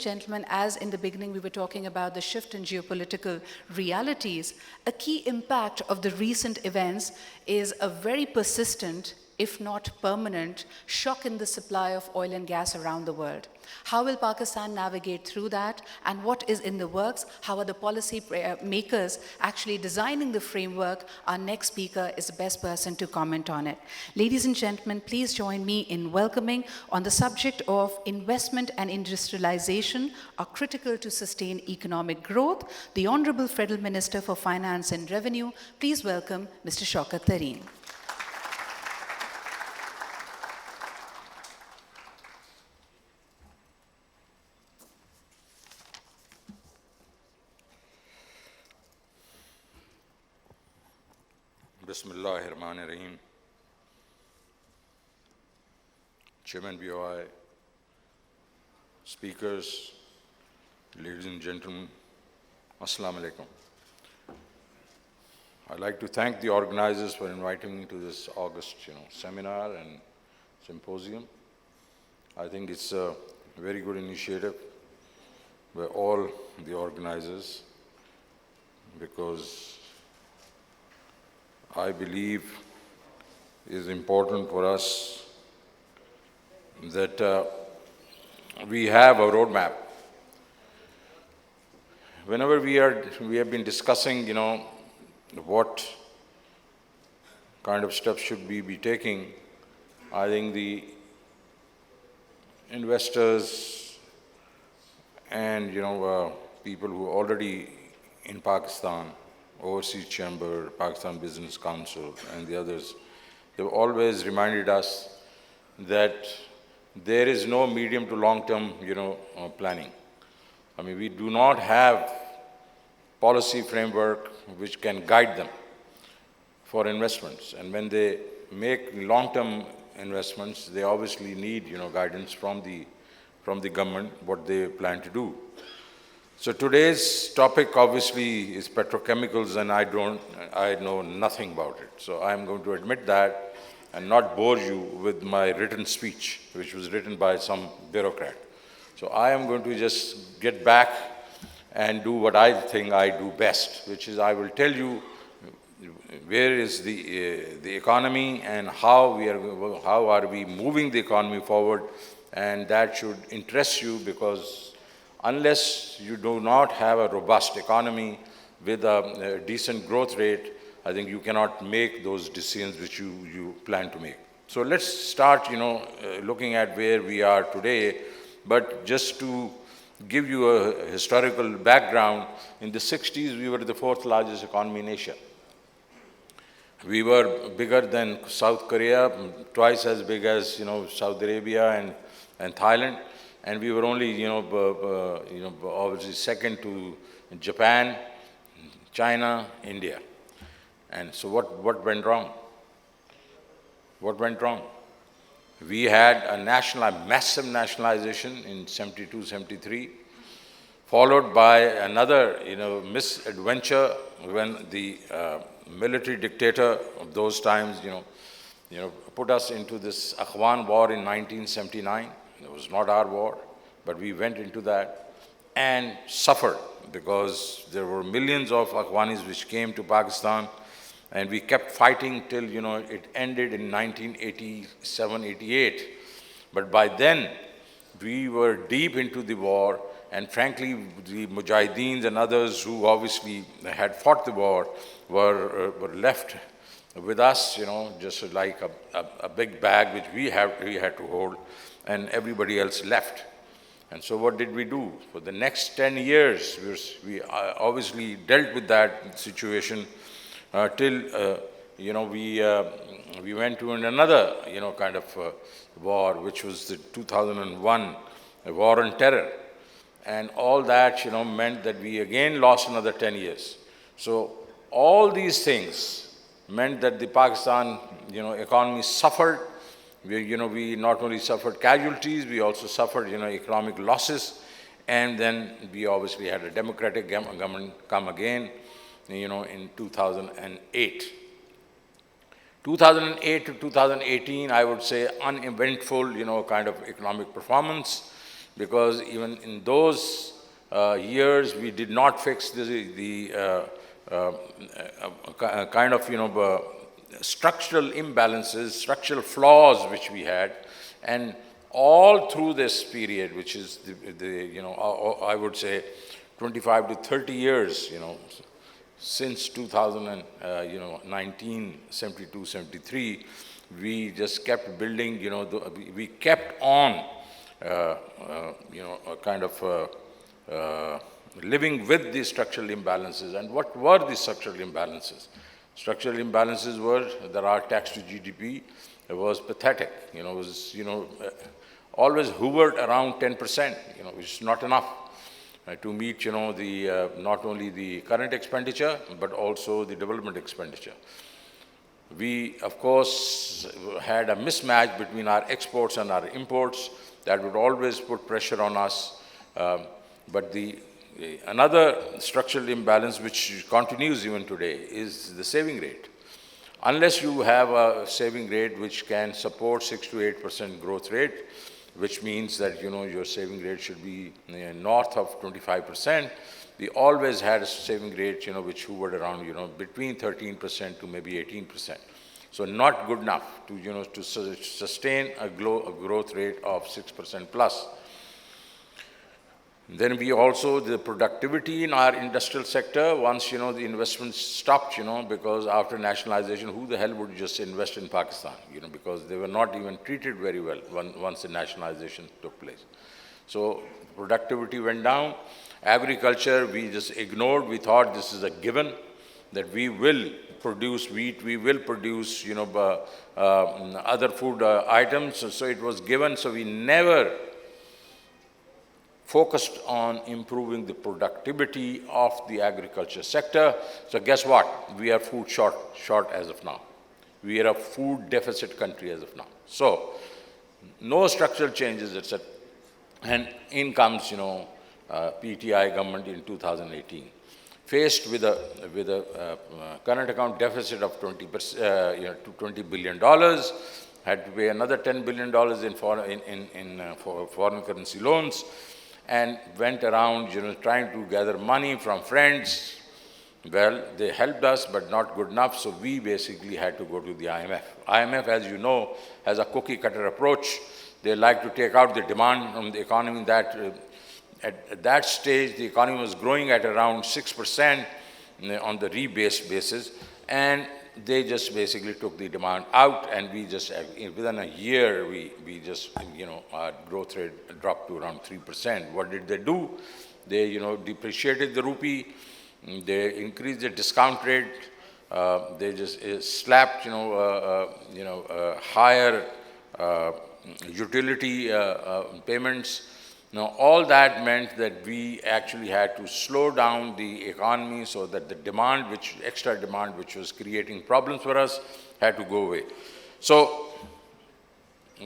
and gentlemen, as in the beginning we were talking about the shift in geopolitical realities, a key impact of the recent events is a very persistent, if not permanent, shock in the supply of oil and gas around the world. How will Pakistan navigate through that, and what is in the works? How are the policy makers actually designing the framework? Our next speaker is the best person to comment on it. Ladies and gentlemen, please join me in welcoming, on the subject of investment and industrialization are critical to sustain economic growth, the Honorable Federal Minister for Finance and Revenue. Please welcome Mr. Shaukat Tarin. Bismillahirrahmanirrahim. Chairman BOI, speakers, ladies and gentlemen, Assalamu alaikum. I'd like to thank the organizers for inviting me to this August seminar and symposium. I think it's a very good initiative by all the organizers, because I believe it is important for us that we have a roadmap. Whenever we have been discussing, what kind of steps should we be taking, I think the investors and people who are already in Pakistan, Overseas Chamber, Pakistan Business Council, and the others, they've always reminded us that there is no medium to long-term, planning. I mean, we do not have policy framework which can guide them for investments. And when they make long-term investments, they obviously need, guidance from the government, what they plan to do. So today's topic obviously is petrochemicals, and I know nothing about it. So I'm going to admit that and not bore you with my written speech, which was written by some bureaucrat. So I am going to just get back and do what I think I do best, which is I will tell you where is the economy and how are we moving the economy forward, and that should interest you, because unless you do not have a robust economy with a decent growth rate, I think you cannot make those decisions which you plan to make. So let's start, looking at where we are today. But just to give you a historical background, in the 60s, we were the fourth largest economy in Asia. We were bigger than South Korea, twice as big as, Saudi Arabia and Thailand. And we were only, obviously second to Japan, China, India. And so what went wrong? What went wrong? We had a massive nationalization in 72, 73, followed by another, misadventure when the military dictator of those times, put us into this Afghan war in 1979. It was not our war, but we went into that and suffered, because there were millions of Afghanis which came to Pakistan, and we kept fighting till, it ended in 1987, 88. But by then, we were deep into the war, and frankly, the Mujahideens and others who obviously had fought the war were left with us, just like a big bag which we had to hold, and everybody else left. And so what did we do? For the next 10 years, we obviously dealt with that situation till, we went to another, kind of war, which was the 2001 war on terror. And all that, meant that we again lost another 10 years. So all these things meant that the Pakistan, economy suffered. We not only suffered casualties, we also suffered, economic losses. And then we obviously had a democratic government come again, in 2008. 2008 to 2018, I would say, uneventful, kind of economic performance. because even in those years, we did not fix the kind of, structural imbalances, structural flaws which we had. And all through this period, which is I would say 25 to 30 years, since 2019, 72, 73, we just kept building, we kept on, kind of living with the structural imbalances. And what were the structural imbalances? Structural imbalances were that our tax to GDP was pathetic, was, always hovered around 10%, which is not enough to meet, not only the current expenditure, but also the development expenditure. We, of course, had a mismatch between our exports and our imports that would always put pressure on us. But another structural imbalance which continues even today is the saving rate. Unless you have a saving rate which can support 6 to 8% growth rate, which means that your saving rate should be north of 25%. We always had a saving rate which hovered around between 13% to maybe 18%. So not good enough to to sustain a growth rate of 6% plus. Then we also, the productivity in our industrial sector, once, the investments stopped, because after nationalization, who the hell would just invest in Pakistan, because they were not even treated very well once the nationalization took place. So productivity went down. Agriculture, we just ignored. We thought this is a given, that we will produce wheat, we will produce, other food items. So it was given. So we never focused on improving the productivity of the agriculture sector. So guess what? We are food short as of now. We are a food deficit country as of now. So no structural changes, etc. And in comes, PTI government in 2018, faced with a current account deficit of $20 billion, had to pay another $10 billion for foreign currency loans, and went around, trying to gather money from friends. Well, they helped us, but not good enough, so we basically had to go to the IMF. IMF, as you know, has a cookie-cutter approach. They like to take out the demand from the economy. That at that stage, the economy was growing at around 6% on the rebased basis, and they just basically took the demand out, and we just, within a year, we just, our growth rate dropped to around 3%. What did they do? They, depreciated the rupee, they increased the discount rate, they just slapped, higher utility payments. Now, all that meant that we actually had to slow down the economy so that the demand, extra demand, which was creating problems for us, had to go away. So,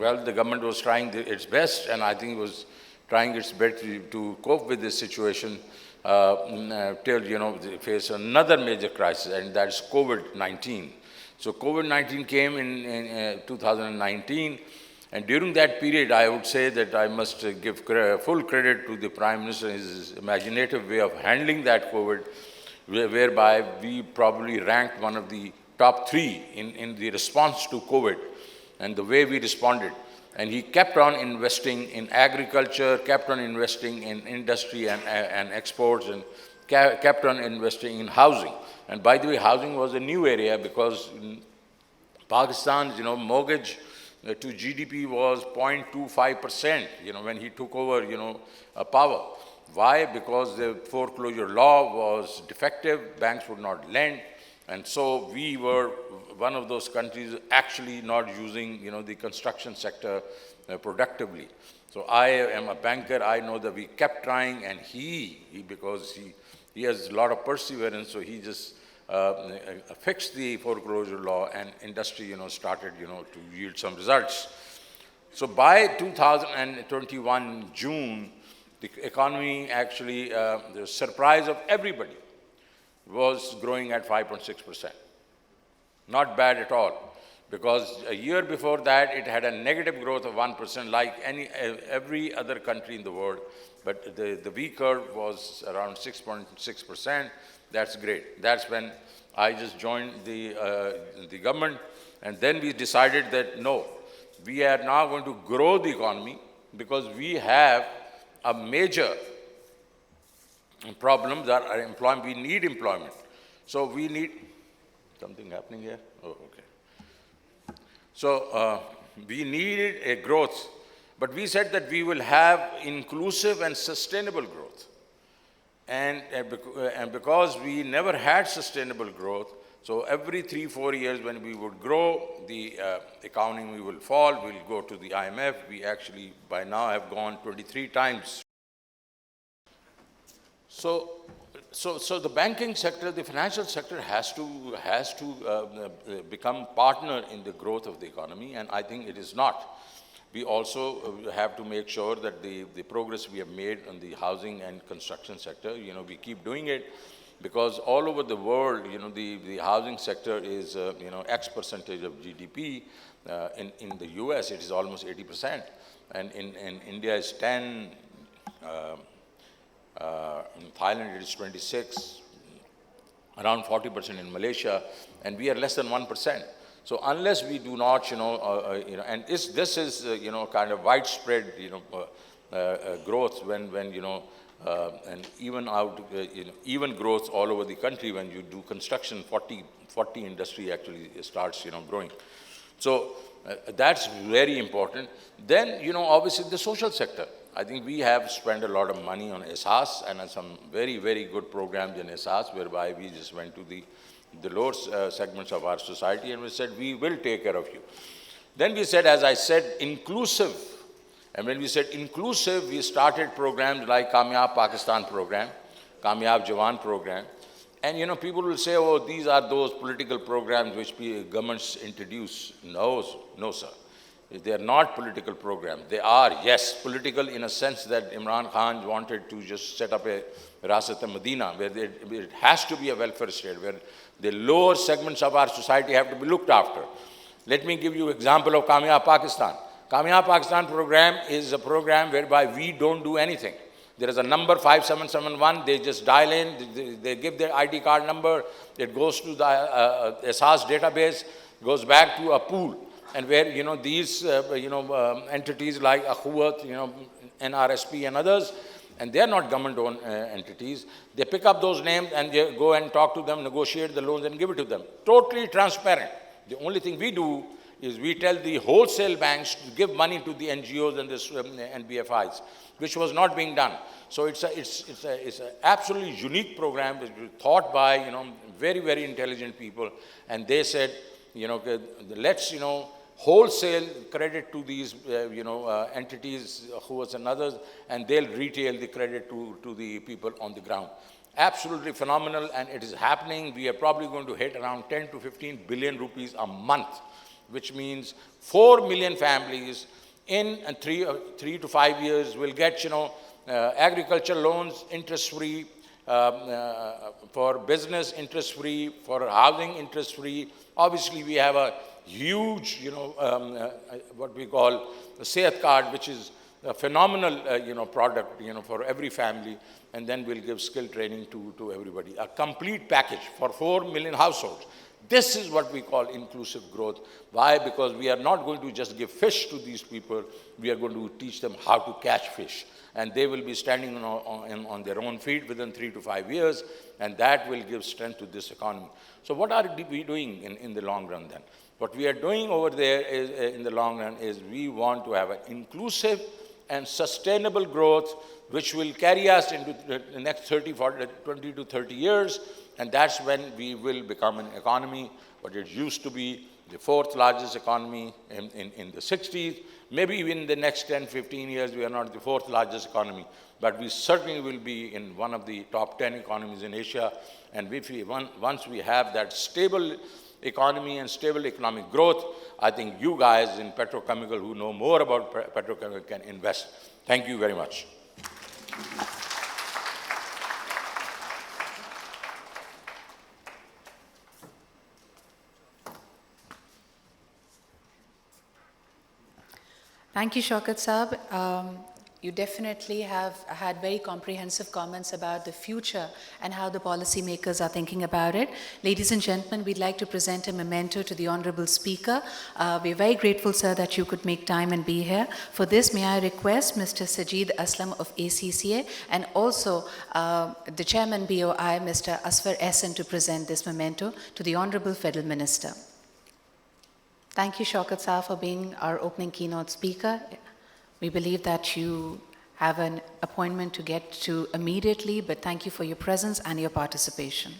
well, the government was trying its best, and I think it was trying its best to cope with this situation till, they face another major crisis, and that's COVID-19. So COVID-19 came in 2019. And during that period, I would say that I must give full credit to the Prime Minister and his imaginative way of handling that COVID, whereby we probably ranked one of the top 3 in the response to COVID and the way we responded. And he kept on investing in agriculture, kept on investing in industry and exports, and kept on investing in housing. And by the way, housing was a new area because Pakistan's, mortgage to GDP was 0.25%, when he took over, power. Why? Because the foreclosure law was defective, banks would not lend, and so we were one of those countries actually not using, the construction sector productively. So I am a banker, I know that we kept trying, and because he has a lot of perseverance, so he just fixed the foreclosure law, and industry, started, to yield some results. So by 2021 June, the economy actually, the surprise of everybody, was growing at 5.6%. Not bad at all, because a year before that, it had a negative growth of 1%, like every other country in the world. But the V curve was around 6.6%. That's great. That's when I just joined the government, and then we decided that no, we are now going to grow the economy because we have a major problem that are employment. We need employment. So we need something happening here. Oh, okay. So we needed a growth, but we said that we will have inclusive and sustainable growth. And because we never had sustainable growth, so every 3-4 years when we would grow, the economy will fall, we'll go to the IMF. We actually by now have gone 23 times. So the banking sector, the financial sector has to become partner in the growth of the economy, and I think it is not. We also have to make sure that the progress we have made on the housing and construction sector, we keep doing it, because all over the world, the housing sector is, X percentage of GDP. In the US, it is almost 80%, and in India it's 10. In Thailand, it is 26, around 40% in Malaysia, and we are less than 1%. So unless we do not, and this is, kind of widespread, growth when and even growth all over the country. When you do construction, 40 industry actually starts, growing. So that's very important. Then, obviously the social sector. I think we have spent a lot of money on ACCA and some very, very good programs in ACCA, whereby we just went to the lower segments of our society and we said, we will take care of you. Then we said, as I said, inclusive. And when we said inclusive, we started programs like Kamyab Pakistan program, Kamyab Jawan program. And, people will say, oh, these are those political programs which governments introduce. No, sir. They are not political programs. They are, yes, political in a sense that Imran Khan wanted to just set up a Rasat-e-Madina, where it has to be a welfare state, where the lower segments of our society have to be looked after. Let me give you an example of Kamyab Pakistan. Kamyab Pakistan program is a program whereby we don't do anything. There is a number 5771, they just dial in, they give their ID card number, it goes to the ASAS database, goes back to a pool. And where, these, entities like Akhuwat, NRSP and others, and they are not government-owned entities, they pick up those names and they go and talk to them, negotiate the loans and give it to them. Totally transparent. The only thing we do is we tell the wholesale banks to give money to the NGOs and the NBFIs, which was not being done. So it's an absolutely unique program, which was thought by, very, very intelligent people, and they said, let's, wholesale credit to these, entities, Akhuwats and others, and they'll retail the credit to the people on the ground. Absolutely phenomenal, and it is happening. We are probably going to hit around 10 to 15 billion rupees a month, which means 4 million families in 3 to 5 years will get, agriculture loans interest-free, for business interest-free, for housing interest-free. Obviously, we have a huge, what we call a Sehat card, which is a phenomenal, product, for every family, and then we'll give skill training to everybody. A complete package for 4 million households. This is what we call inclusive growth. Why? Because we are not going to just give fish to these people. We are going to teach them how to catch fish. And they will be standing on their own feet within 3 to 5 years, and that will give strength to this economy. So what are we doing in the long run then? What we are doing over there is, in the long run, is we want to have an inclusive and sustainable growth which will carry us into the next 20 to 30 years, and that's when we will become an economy, what it used to be, the 4th largest economy in the 60s. Maybe even in the next 10, 15 years, we are not the 4th largest economy, but we certainly will be in one of the top 10 economies in Asia. And once we have that stable economy and stable economic growth, I think you guys in petrochemical who know more about petrochemical can invest. Thank you very much. Thank you, Shaukat Saab. You definitely have had very comprehensive comments about the future and how the policymakers are thinking about it. Ladies and gentlemen, we'd like to present a memento to the Honorable Speaker. We're very grateful, sir, that you could make time and be here. For this, may I request Mr. Sajid Aslam of ACCA and also the Chairman BOI, Mr. Asfar Ehsan, to present this memento to the Honorable Federal Minister. Thank you, Shaukat Saab, for being our opening keynote speaker. We believe that you have an appointment to get to immediately, but thank you for your presence and your participation.